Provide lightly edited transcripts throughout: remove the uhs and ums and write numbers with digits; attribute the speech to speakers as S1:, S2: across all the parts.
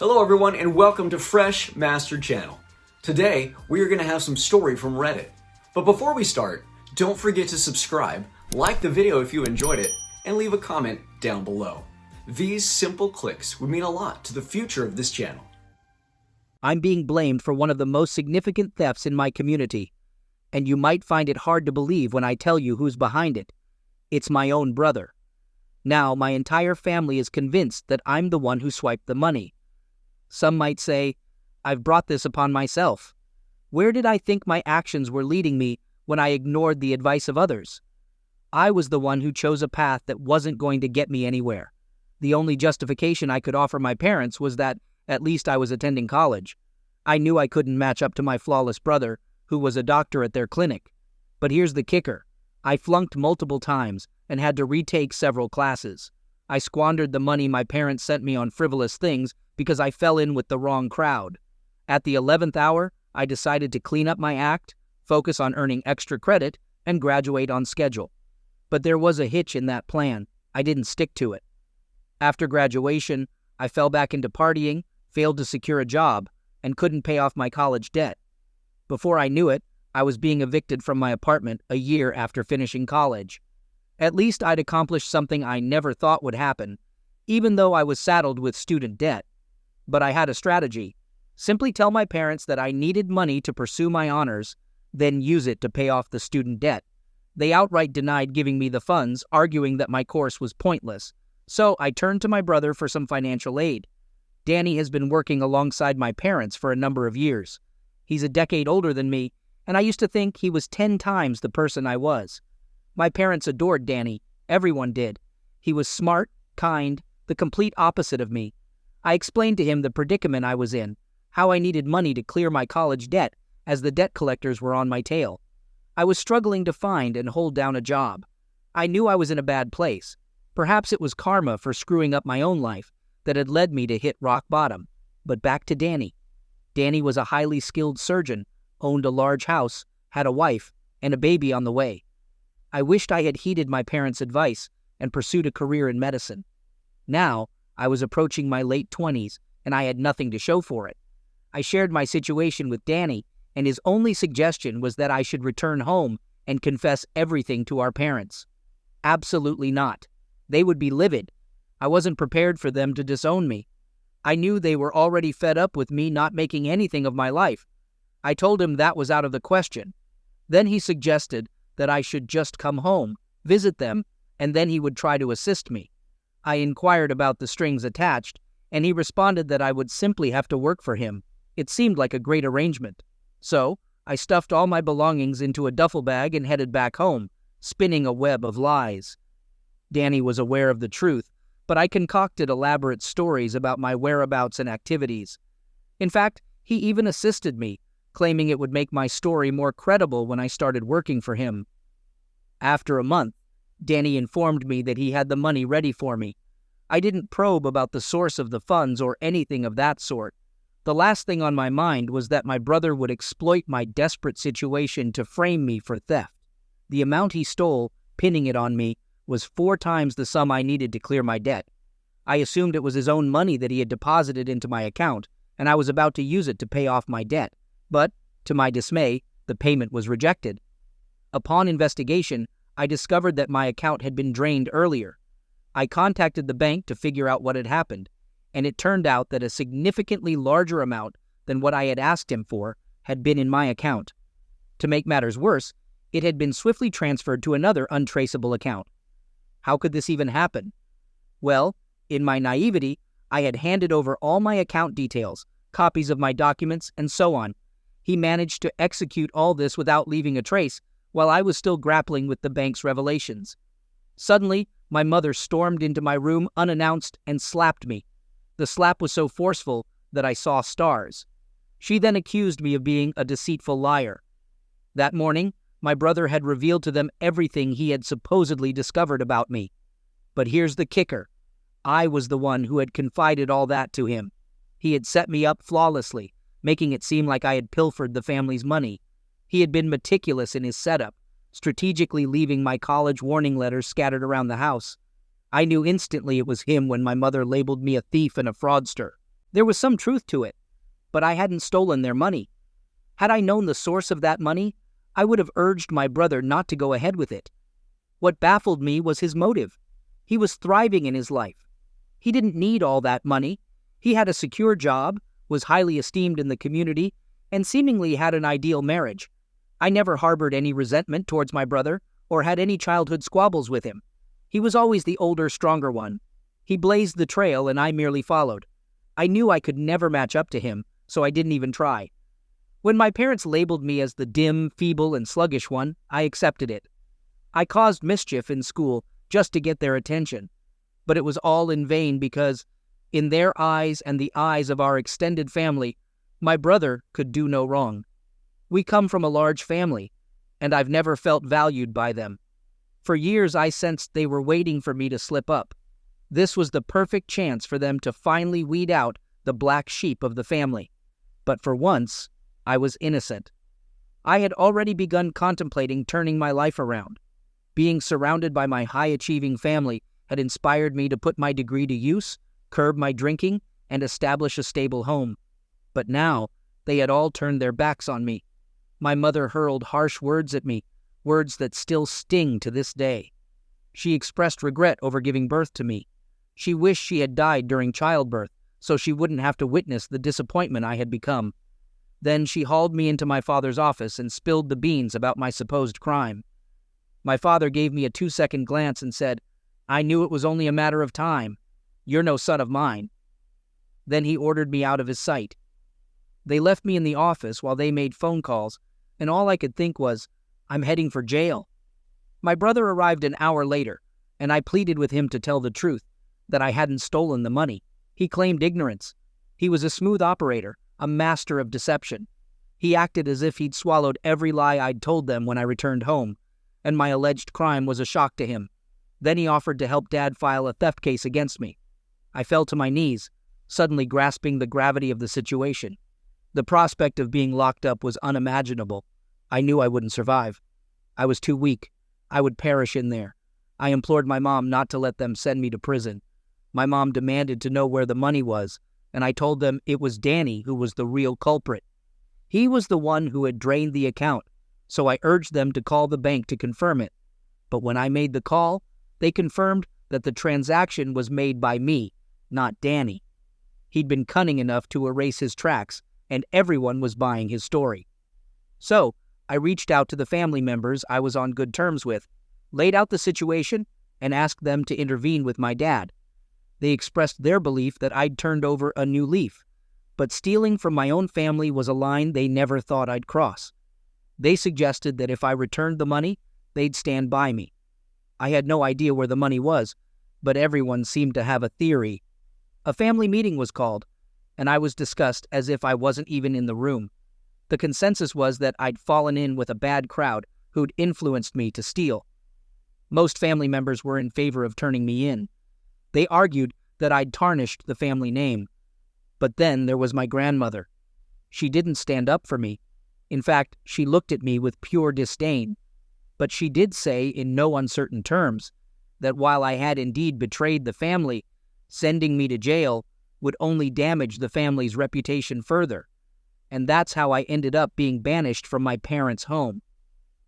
S1: Hello everyone and welcome to Fresh Mastered Channel. Today we are going to have some story from Reddit. But before we start, don't forget to subscribe, like the video if you enjoyed it, and leave a comment down below. These simple clicks would mean a lot to the future of this channel.
S2: I'm being blamed for one of the most significant thefts in my community, and you might find it hard to believe when I tell you who's behind it. It's my own brother. Now my entire family is convinced that I'm the one who swiped the money. Some might say, I've brought this upon myself. Where did I think my actions were leading me when I ignored the advice of others? I was the one who chose a path that wasn't going to get me anywhere. The only justification I could offer my parents was that at least I was attending college. I knew I couldn't match up to my flawless brother, who was a doctor at their clinic. But here's the kicker. I flunked multiple times and had to retake several classes. I squandered the money my parents sent me on frivolous things because I fell in with the wrong crowd. At the 11th hour, I decided to clean up my act, focus on earning extra credit, and graduate on schedule. But there was a hitch in that plan. I didn't stick to it. After graduation, I fell back into partying, failed to secure a job, and couldn't pay off my college debt. Before I knew it, I was being evicted from my apartment a year after finishing college. At least I'd accomplished something I never thought would happen, even though I was saddled with student debt. But I had a strategy. Simply tell my parents that I needed money to pursue my honors, then use it to pay off the student debt. They outright denied giving me the funds, arguing that my course was pointless. So I turned to my brother for some financial aid. Danny has been working alongside my parents for a number of years. He's a decade older than me, and I used to think he was 10 times the person I was. My parents adored Danny. Everyone did. He was smart, kind, the complete opposite of me. I explained to him the predicament I was in, how I needed money to clear my college debt, as the debt collectors were on my tail. I was struggling to find and hold down a job. I knew I was in a bad place. Perhaps it was karma for screwing up my own life that had led me to hit rock bottom. But back to Danny. Danny was a highly skilled surgeon, owned a large house, had a wife, and a baby on the way. I wished I had heeded my parents' advice and pursued a career in medicine. Now, I was approaching my late 20s, and I had nothing to show for it. I shared my situation with Danny, and his only suggestion was that I should return home and confess everything to our parents. Absolutely not. They would be livid. I wasn't prepared for them to disown me. I knew they were already fed up with me not making anything of my life. I told him that was out of the question. Then he suggested that I should just come home, visit them, and then he would try to assist me. I inquired about the strings attached, and he responded that I would simply have to work for him. It seemed like a great arrangement. So, I stuffed all my belongings into a duffel bag and headed back home, spinning a web of lies. Danny was aware of the truth, but I concocted elaborate stories about my whereabouts and activities. In fact, he even assisted me, claiming it would make my story more credible when I started working for him. After a month, Danny informed me that he had the money ready for me. I didn't probe about the source of the funds or anything of that sort. The last thing on my mind was that my brother would exploit my desperate situation to frame me for theft. The amount he stole, pinning it on me, was 4 times the sum I needed to clear my debt. I assumed it was his own money that he had deposited into my account, and I was about to use it to pay off my debt. But, to my dismay, the payment was rejected. Upon investigation, I discovered that my account had been drained earlier. I contacted the bank to figure out what had happened, and it turned out that a significantly larger amount than what I had asked him for had been in my account. To make matters worse, it had been swiftly transferred to another untraceable account. How could this even happen? Well, in my naivety, I had handed over all my account details, copies of my documents, and so on. He managed to execute all this without leaving a trace, while I was still grappling with the bank's revelations. Suddenly, my mother stormed into my room unannounced and slapped me. The slap was so forceful that I saw stars. She then accused me of being a deceitful liar. That morning, my brother had revealed to them everything he had supposedly discovered about me. But here's the kicker. I was the one who had confided all that to him. He had set me up flawlessly, making it seem like I had pilfered the family's money. He had been meticulous in his setup, strategically leaving my college warning letters scattered around the house. I knew instantly it was him when my mother labeled me a thief and a fraudster. There was some truth to it, but I hadn't stolen their money. Had I known the source of that money, I would have urged my brother not to go ahead with it. What baffled me was his motive. He was thriving in his life. He didn't need all that money. He had a secure job, was highly esteemed in the community, and seemingly had an ideal marriage. I never harbored any resentment towards my brother or had any childhood squabbles with him. He was always the older, stronger one. He blazed the trail and I merely followed. I knew I could never match up to him, so I didn't even try. When my parents labeled me as the dim, feeble, and sluggish one, I accepted it. I caused mischief in school just to get their attention, but it was all in vain because, in their eyes and the eyes of our extended family, my brother could do no wrong. We come from a large family, and I've never felt valued by them. For years I sensed they were waiting for me to slip up. This was the perfect chance for them to finally weed out the black sheep of the family. But for once, I was innocent. I had already begun contemplating turning my life around. Being surrounded by my high-achieving family had inspired me to put my degree to use, curb my drinking, and establish a stable home. But now, they had all turned their backs on me. My mother hurled harsh words at me, words that still sting to this day. She expressed regret over giving birth to me. She wished she had died during childbirth, so she wouldn't have to witness the disappointment I had become. Then she hauled me into my father's office and spilled the beans about my supposed crime. My father gave me a 2-second glance and said, "I knew it was only a matter of time. You're no son of mine." Then he ordered me out of his sight. They left me in the office while they made phone calls, and all I could think was, I'm heading for jail. My brother arrived an hour later, and I pleaded with him to tell the truth, that I hadn't stolen the money. He claimed ignorance. He was a smooth operator, a master of deception. He acted as if he'd swallowed every lie I'd told them when I returned home, and my alleged crime was a shock to him. Then he offered to help Dad file a theft case against me. I fell to my knees, suddenly grasping the gravity of the situation. The prospect of being locked up was unimaginable. I knew I wouldn't survive. I was too weak. I would perish in there. I implored my mom not to let them send me to prison. My mom demanded to know where the money was, and I told them it was Danny who was the real culprit. He was the one who had drained the account, so I urged them to call the bank to confirm it. But when I made the call, they confirmed that the transaction was made by me, not Danny. He'd been cunning enough to erase his tracks, and everyone was buying his story. So, I reached out to the family members I was on good terms with, laid out the situation, and asked them to intervene with my dad. They expressed their belief that I'd turned over a new leaf, but stealing from my own family was a line they never thought I'd cross. They suggested that if I returned the money, they'd stand by me. I had no idea where the money was, but everyone seemed to have a theory. A family meeting was called, and I was discussed as if I wasn't even in the room. The consensus was that I'd fallen in with a bad crowd who'd influenced me to steal. Most family members were in favor of turning me in. They argued that I'd tarnished the family name. But then there was my grandmother. She didn't stand up for me. In fact, she looked at me with pure disdain. But she did say in no uncertain terms that while I had indeed betrayed the family, sending me to jail would only damage the family's reputation further. And that's how I ended up being banished from my parents' home.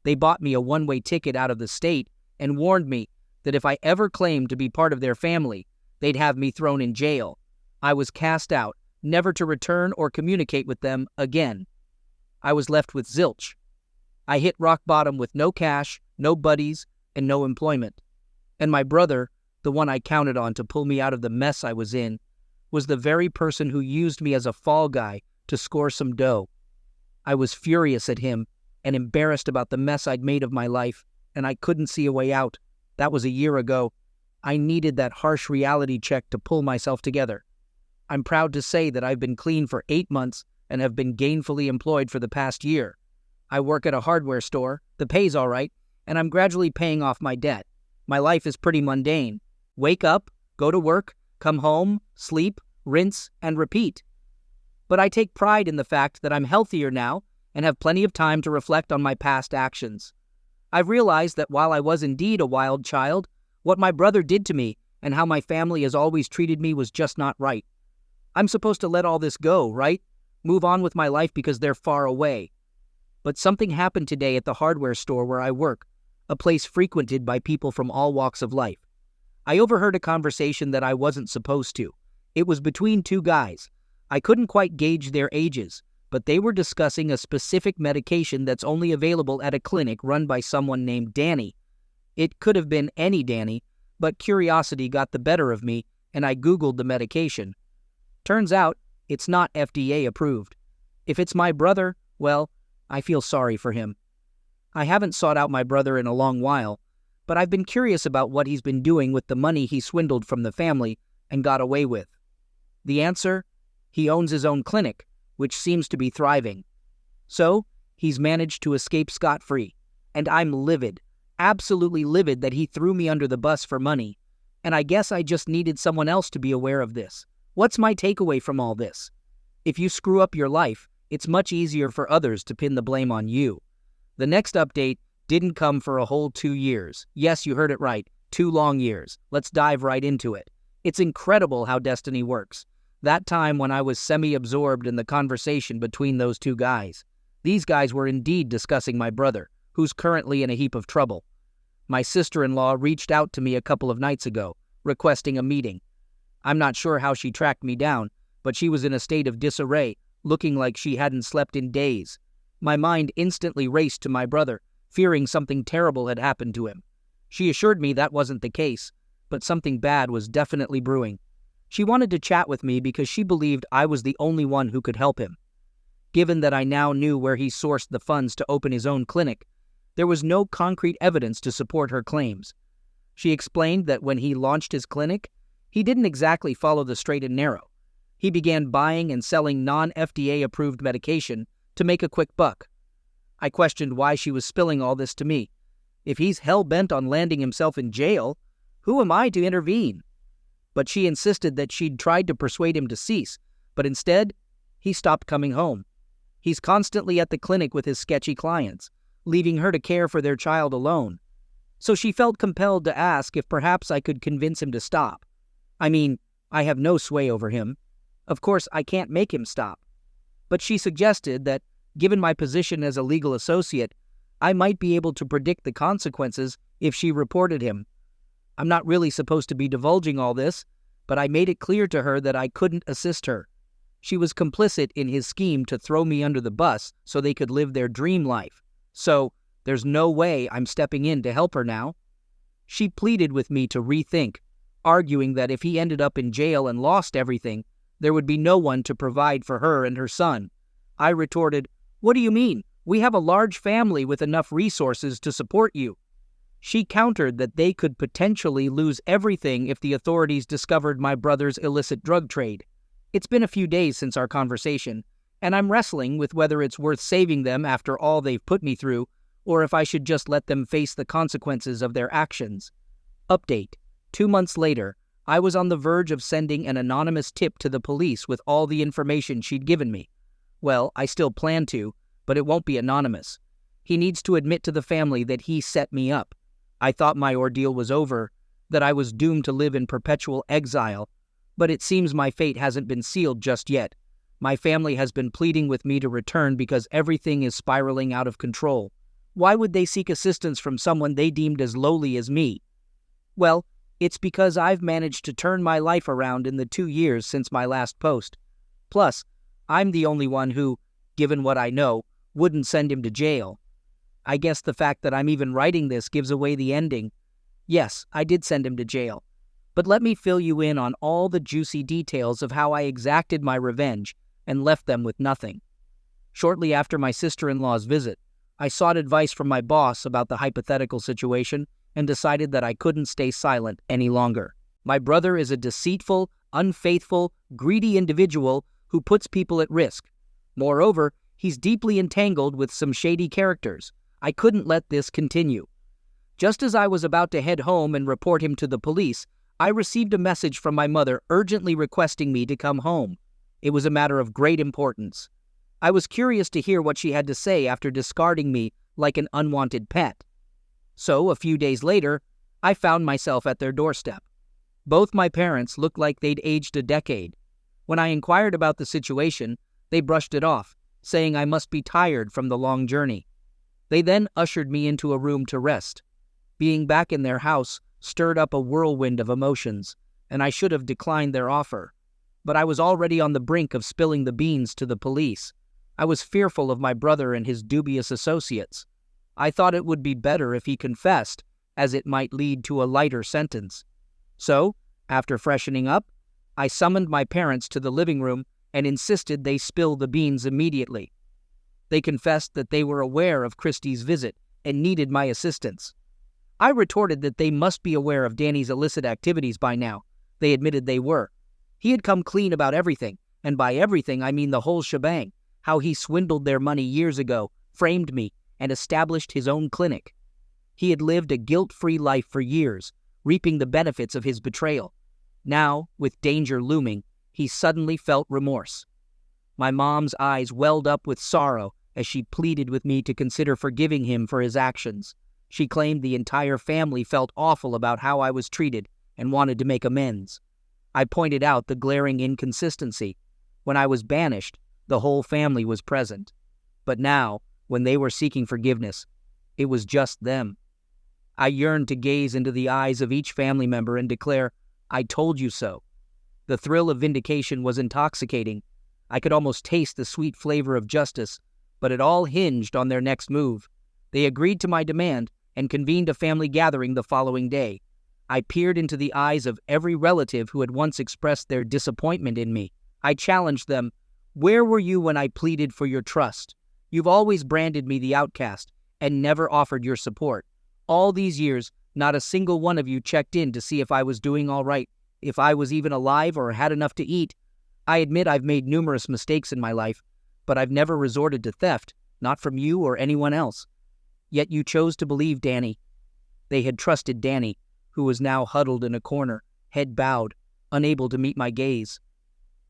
S2: They bought me a one-way ticket out of the state and warned me that if I ever claimed to be part of their family, they'd have me thrown in jail. I was cast out, never to return or communicate with them again. I was left with zilch. I hit rock bottom with no cash, no buddies, and no employment. And my brother, the one I counted on to pull me out of the mess I was in, was the very person who used me as a fall guy to score some dough. I was furious at him and embarrassed about the mess I'd made of my life, and I couldn't see a way out. That was a year ago. I needed that harsh reality check to pull myself together. I'm proud to say that I've been clean for 8 months and have been gainfully employed for the past year. I work at a hardware store, the pay's all right, and I'm gradually paying off my debt. My life is pretty mundane. Wake up, go to work, come home, sleep, rinse, and repeat. But I take pride in the fact that I'm healthier now and have plenty of time to reflect on my past actions. I've realized that while I was indeed a wild child, what my brother did to me and how my family has always treated me was just not right. I'm supposed to let all this go, right? Move on with my life because they're far away. But something happened today at the hardware store where I work, a place frequented by people from all walks of life. I overheard a conversation that I wasn't supposed to. It was between two guys. I couldn't quite gauge their ages, but they were discussing a specific medication that's only available at a clinic run by someone named Danny. It could have been any Danny, but curiosity got the better of me, and I Googled the medication. Turns out, it's not FDA approved. If it's my brother, well, I feel sorry for him. I haven't sought out my brother in a long while, but I've been curious about what he's been doing with the money he swindled from the family and got away with. The answer? He owns his own clinic, which seems to be thriving. So, he's managed to escape scot-free, and I'm livid, absolutely livid that he threw me under the bus for money, and I guess I just needed someone else to be aware of this. What's my takeaway from all this? If you screw up your life, it's much easier for others to pin the blame on you. The next update didn't come for a whole 2 years. Yes, you heard it right, 2 long years. Let's dive right into it. It's incredible how destiny works. That time when I was semi-absorbed in the conversation between those two guys. These guys were indeed discussing my brother, who's currently in a heap of trouble. My sister-in-law reached out to me a couple of nights ago, requesting a meeting. I'm not sure how she tracked me down, but she was in a state of disarray, looking like she hadn't slept in days. My mind instantly raced to my brother, fearing something terrible had happened to him. She assured me that wasn't the case, but something bad was definitely brewing. She wanted to chat with me because she believed I was the only one who could help him. Given that I now knew where he sourced the funds to open his own clinic, there was no concrete evidence to support her claims. She explained that when he launched his clinic, he didn't exactly follow the straight and narrow. He began buying and selling non-FDA approved medication to make a quick buck. I questioned why she was spilling all this to me. If he's hell-bent on landing himself in jail, who am I to intervene? But she insisted that she'd tried to persuade him to cease, but instead, he stopped coming home. He's constantly at the clinic with his sketchy clients, leaving her to care for their child alone. So she felt compelled to ask if perhaps I could convince him to stop. I mean, I have no sway over him. Of course, I can't make him stop. But she suggested that, given my position as a legal associate, I might be able to predict the consequences if she reported him. I'm not really supposed to be divulging all this, but I made it clear to her that I couldn't assist her. She was complicit in his scheme to throw me under the bus so they could live their dream life. So, there's no way I'm stepping in to help her now. She pleaded with me to rethink, arguing that if he ended up in jail and lost everything, there would be no one to provide for her and her son. I retorted, "What do you mean? We have a large family with enough resources to support you." She countered that they could potentially lose everything if the authorities discovered my brother's illicit drug trade. It's been a few days since our conversation, and I'm wrestling with whether it's worth saving them after all they've put me through, or if I should just let them face the consequences of their actions. Update. 2 months later, I was on the verge of sending an anonymous tip to the police with all the information she'd given me. Well, I still plan to, but it won't be anonymous. He needs to admit to the family that he set me up. I thought my ordeal was over, that I was doomed to live in perpetual exile, but it seems my fate hasn't been sealed just yet. My family has been pleading with me to return because everything is spiraling out of control. Why would they seek assistance from someone they deemed as lowly as me? Well, it's because I've managed to turn my life around in the 2 years since my last post. Plus, I'm the only one who, given what I know, wouldn't send him to jail. I guess the fact that I'm even writing this gives away the ending. Yes, I did send him to jail. But let me fill you in on all the juicy details of how I exacted my revenge and left them with nothing. Shortly after my sister-in-law's visit, I sought advice from my boss about the hypothetical situation and decided that I couldn't stay silent any longer. My brother is a deceitful, unfaithful, greedy individual who puts people at risk. Moreover, he's deeply entangled with some shady characters. I couldn't let this continue. Just as I was about to head home and report him to the police, I received a message from my mother urgently requesting me to come home. It was a matter of great importance. I was curious to hear what she had to say after discarding me like an unwanted pet. So, a few days later, I found myself at their doorstep. Both my parents looked like they'd aged a decade. When I inquired about the situation, they brushed it off, saying I must be tired from the long journey. They then ushered me into a room to rest. Being back in their house stirred up a whirlwind of emotions, and I should have declined their offer. But I was already on the brink of spilling the beans to the police. I was fearful of my brother and his dubious associates. I thought it would be better if he confessed, as it might lead to a lighter sentence. So, after freshening up, I summoned my parents to the living room and insisted they spill the beans immediately. They confessed that they were aware of Christie's visit and needed my assistance. I retorted that they must be aware of Danny's illicit activities by now. They admitted they were. He had come clean about everything, and by everything I mean the whole shebang, how he swindled their money years ago, framed me, and established his own clinic. He had lived a guilt-free life for years, reaping the benefits of his betrayal. Now, with danger looming, he suddenly felt remorse. My mom's eyes welled up with sorrow as she pleaded with me to consider forgiving him for his actions. She claimed the entire family felt awful about how I was treated and wanted to make amends. I pointed out the glaring inconsistency. When I was banished, the whole family was present. But now, when they were seeking forgiveness, it was just them. I yearned to gaze into the eyes of each family member and declare, "I told you so." The thrill of vindication was intoxicating. I could almost taste the sweet flavor of justice, but it all hinged on their next move. They agreed to my demand and convened a family gathering the following day. I peered into the eyes of every relative who had once expressed their disappointment in me. I challenged them, "Where were you when I pleaded for your trust? You've always branded me the outcast and never offered your support. All these years, not a single one of you checked in to see if I was doing all right, if I was even alive or had enough to eat. I admit I've made numerous mistakes in my life, but I've never resorted to theft, not from you or anyone else. Yet you chose to believe Danny." They had trusted Danny, who was now huddled in a corner, head bowed, unable to meet my gaze.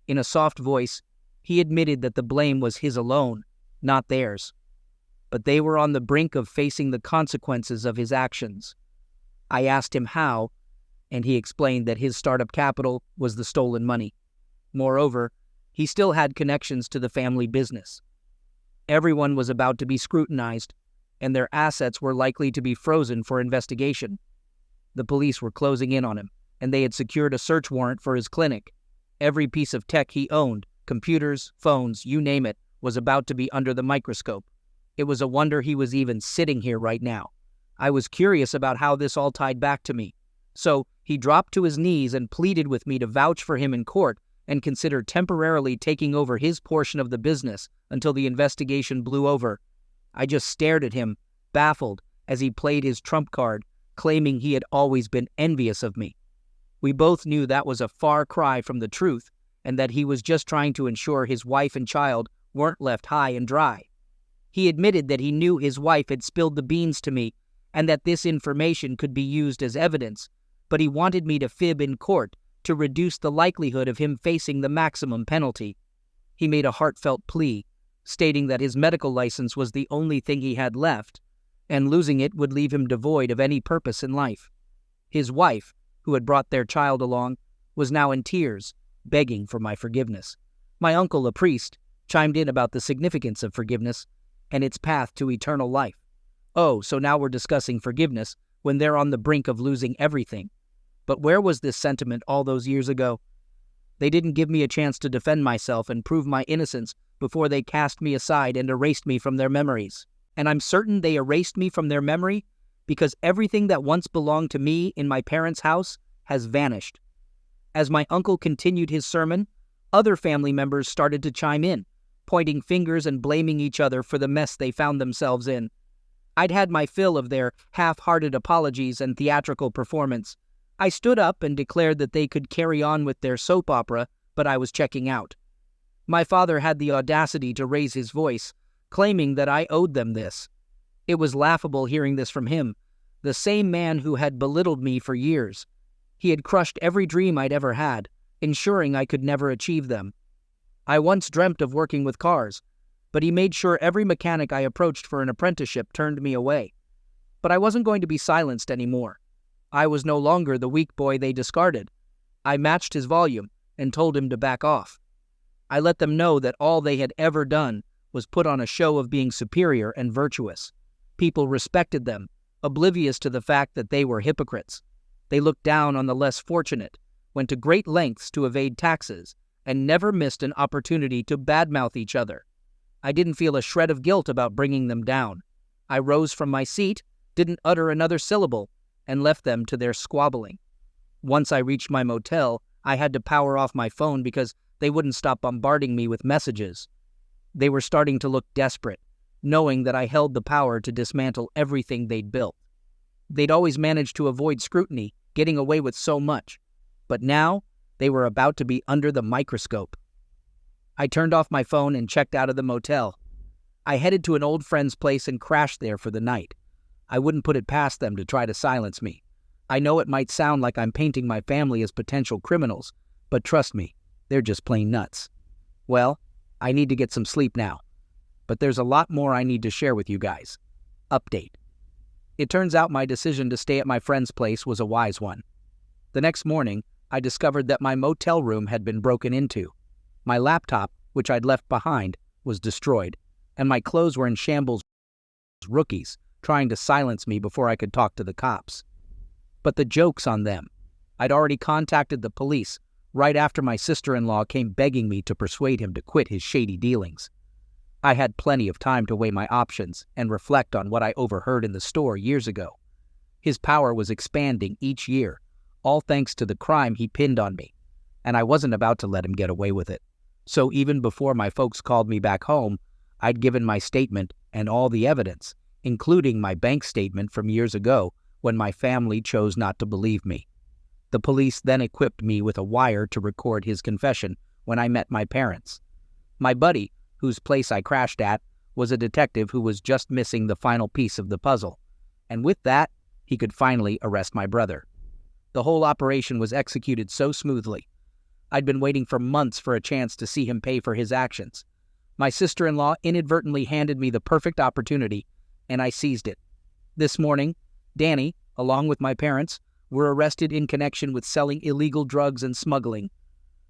S2: In a soft voice, he admitted that the blame was his alone, not theirs. But they were on the brink of facing the consequences of his actions. I asked him how, and he explained that his startup capital was the stolen money. Moreover, he still had connections to the family business. Everyone was about to be scrutinized, and their assets were likely to be frozen for investigation. The police were closing in on him, and they had secured a search warrant for his clinic. Every piece of tech he owned, computers, phones, you name it, was about to be under the microscope. It was a wonder he was even sitting here right now. I was curious about how this all tied back to me. So he dropped to his knees and pleaded with me to vouch for him in court and consider temporarily taking over his portion of the business until the investigation blew over. I just stared at him, baffled, as he played his trump card, claiming he had always been envious of me. We both knew that was a far cry from the truth, and that he was just trying to ensure his wife and child weren't left high and dry. He admitted that he knew his wife had spilled the beans to me, and that this information could be used as evidence, but he wanted me to fib in court to reduce the likelihood of him facing the maximum penalty. He made a heartfelt plea, stating that his medical license was the only thing he had left, and losing it would leave him devoid of any purpose in life. His wife, who had brought their child along, was now in tears, begging for my forgiveness. My uncle, a priest, chimed in about the significance of forgiveness and its path to eternal life. Oh, so now we're discussing forgiveness when they're on the brink of losing everything. But where was this sentiment all those years ago? They didn't give me a chance to defend myself and prove my innocence before they cast me aside and erased me from their memories. And I'm certain they erased me from their memory because everything that once belonged to me in my parents' house has vanished. As my uncle continued his sermon, other family members started to chime in, pointing fingers and blaming each other for the mess they found themselves in. I'd had my fill of their half-hearted apologies and theatrical performance. I stood up and declared that they could carry on with their soap opera, but I was checking out. My father had the audacity to raise his voice, claiming that I owed them this. It was laughable hearing this from him, the same man who had belittled me for years. He had crushed every dream I'd ever had, ensuring I could never achieve them. I once dreamt of working with cars, but he made sure every mechanic I approached for an apprenticeship turned me away. But I wasn't going to be silenced anymore. I was no longer the weak boy they discarded. I matched his volume and told him to back off. I let them know that all they had ever done was put on a show of being superior and virtuous. People respected them, oblivious to the fact that they were hypocrites. They looked down on the less fortunate, went to great lengths to evade taxes, and never missed an opportunity to badmouth each other. I didn't feel a shred of guilt about bringing them down. I rose from my seat, didn't utter another syllable, and left them to their squabbling. Once I reached my motel, I had to power off my phone because they wouldn't stop bombarding me with messages. They were starting to look desperate, knowing that I held the power to dismantle everything they'd built. They'd always managed to avoid scrutiny, getting away with so much. But now, they were about to be under the microscope. I turned off my phone and checked out of the motel. I headed to an old friend's place and crashed there for the night. I wouldn't put it past them to try to silence me. I know it might sound like I'm painting my family as potential criminals, but trust me, they're just plain nuts. Well, I need to get some sleep now. But there's a lot more I need to share with you guys. Update. It turns out my decision to stay at my friend's place was a wise one. The next morning, I discovered that my motel room had been broken into. My laptop, which I'd left behind, was destroyed, and my clothes were in shambles. Rookies trying to silence me before I could talk to the cops. But the joke's on them. I'd already contacted the police right after my sister-in-law came begging me to persuade him to quit his shady dealings. I had plenty of time to weigh my options and reflect on what I overheard in the store years ago. His power was expanding each year, all thanks to the crime he pinned on me, and I wasn't about to let him get away with it. So even before my folks called me back home, I'd given my statement and all the evidence, including my bank statement from years ago when my family chose not to believe me. The police then equipped me with a wire to record his confession when I met my parents. My buddy, whose place I crashed at, was a detective who was just missing the final piece of the puzzle, and with that, he could finally arrest my brother. The whole operation was executed so smoothly. I'd been waiting for months for a chance to see him pay for his actions. My sister-in-law inadvertently handed me the perfect opportunity, and I seized it. This morning, Danny, along with my parents, were arrested in connection with selling illegal drugs and smuggling.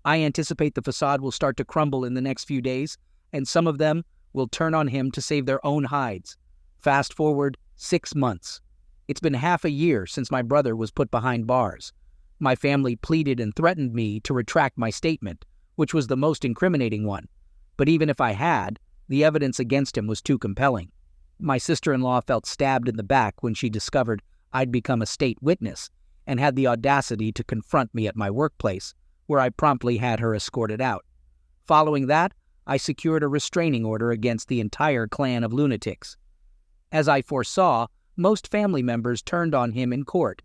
S2: I anticipate the facade will start to crumble in the next few days, and some of them will turn on him to save their own hides. Fast forward 6 months. It's been half a year since my brother was put behind bars. My family pleaded and threatened me to retract my statement, which was the most incriminating one. But even if I had, the evidence against him was too compelling. My sister-in-law felt stabbed in the back when she discovered I'd become a state witness and had the audacity to confront me at my workplace, where I promptly had her escorted out. Following that, I secured a restraining order against the entire clan of lunatics. As I foresaw, most family members turned on him in court.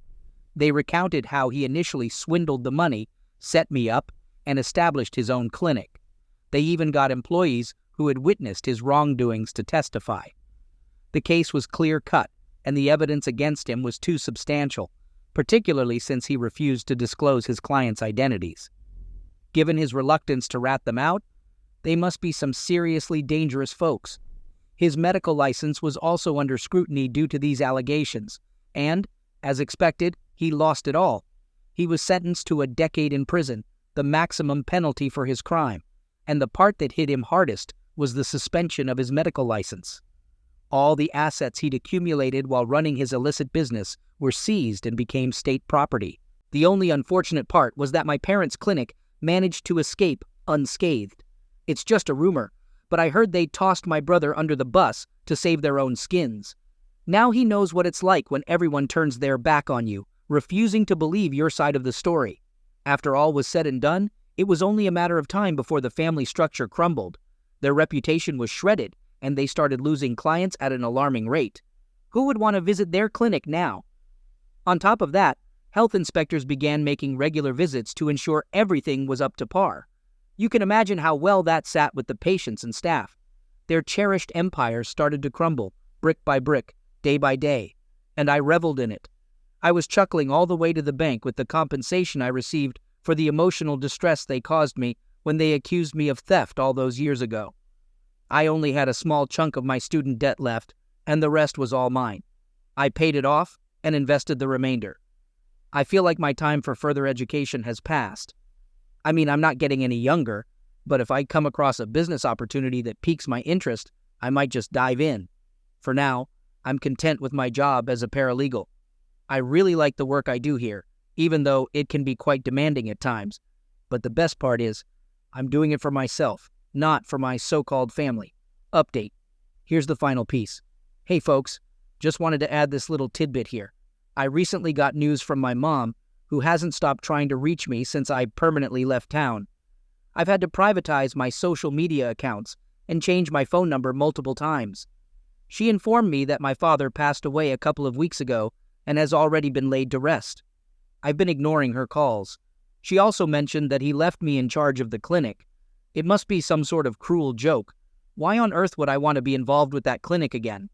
S2: They recounted how he initially swindled the money, set me up, and established his own clinic. They even got employees who had witnessed his wrongdoings to testify. The case was clear-cut, and the evidence against him was too substantial, particularly since he refused to disclose his clients' identities. Given his reluctance to rat them out, they must be some seriously dangerous folks. His medical license was also under scrutiny due to these allegations, and, as expected, he lost it all. He was sentenced to a decade in prison, the maximum penalty for his crime, and the part that hit him hardest was the suspension of his medical license. All the assets he'd accumulated while running his illicit business were seized and became state property. The only unfortunate part was that my parents' clinic managed to escape unscathed. It's just a rumor, but I heard they tossed my brother under the bus to save their own skins. Now he knows what it's like when everyone turns their back on you, refusing to believe your side of the story. After all was said and done, it was only a matter of time before the family structure crumbled. Their reputation was shredded, and they started losing clients at an alarming rate. Who would want to visit their clinic now? On top of that, health inspectors began making regular visits to ensure everything was up to par. You can imagine how well that sat with the patients and staff. Their cherished empires started to crumble, brick by brick, day by day, and I reveled in it. I was chuckling all the way to the bank with the compensation I received for the emotional distress they caused me when they accused me of theft all those years ago. I only had a small chunk of my student debt left, and the rest was all mine. I paid it off and invested the remainder. I feel like my time for further education has passed. I mean, I'm not getting any younger, But if I come across a business opportunity that piques my interest, I might just dive in. For now, I'm content with my job as a paralegal. I really like the work I do here, even though it can be quite demanding at times. But the best part is, I'm doing it for myself, not for my so-called family. Update. Here's the final piece. Hey folks, just wanted to add this little tidbit here. I recently got news from my mom, who hasn't stopped trying to reach me since I permanently left town. I've had to privatize my social media accounts and change my phone number multiple times. She informed me that my father passed away a couple of weeks ago and has already been laid to rest. I've been ignoring her calls. She also mentioned that he left me in charge of the clinic. It must be some sort of cruel joke. Why on earth would I want to be involved with that clinic again?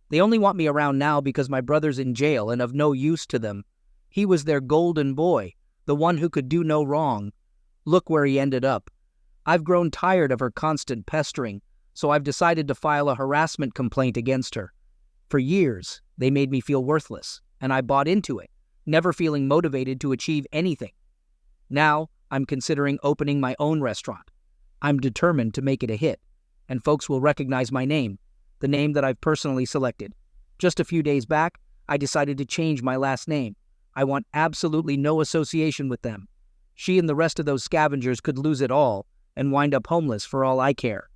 S2: They only want me around now because my brother's in jail and of no use to them. He was their golden boy, the one who could do no wrong. Look where he ended up. I've grown tired of her constant pestering, so I've decided to file a harassment complaint against her. For years, they made me feel worthless, and I bought into it, never feeling motivated to achieve anything. Now, I'm considering opening my own restaurant. I'm determined to make it a hit, and folks will recognize my name, the name that I've personally selected. Just a few days back, I decided to change my last name. I want absolutely no association with them. She and the rest of those scavengers could lose it all and wind up homeless for all I care.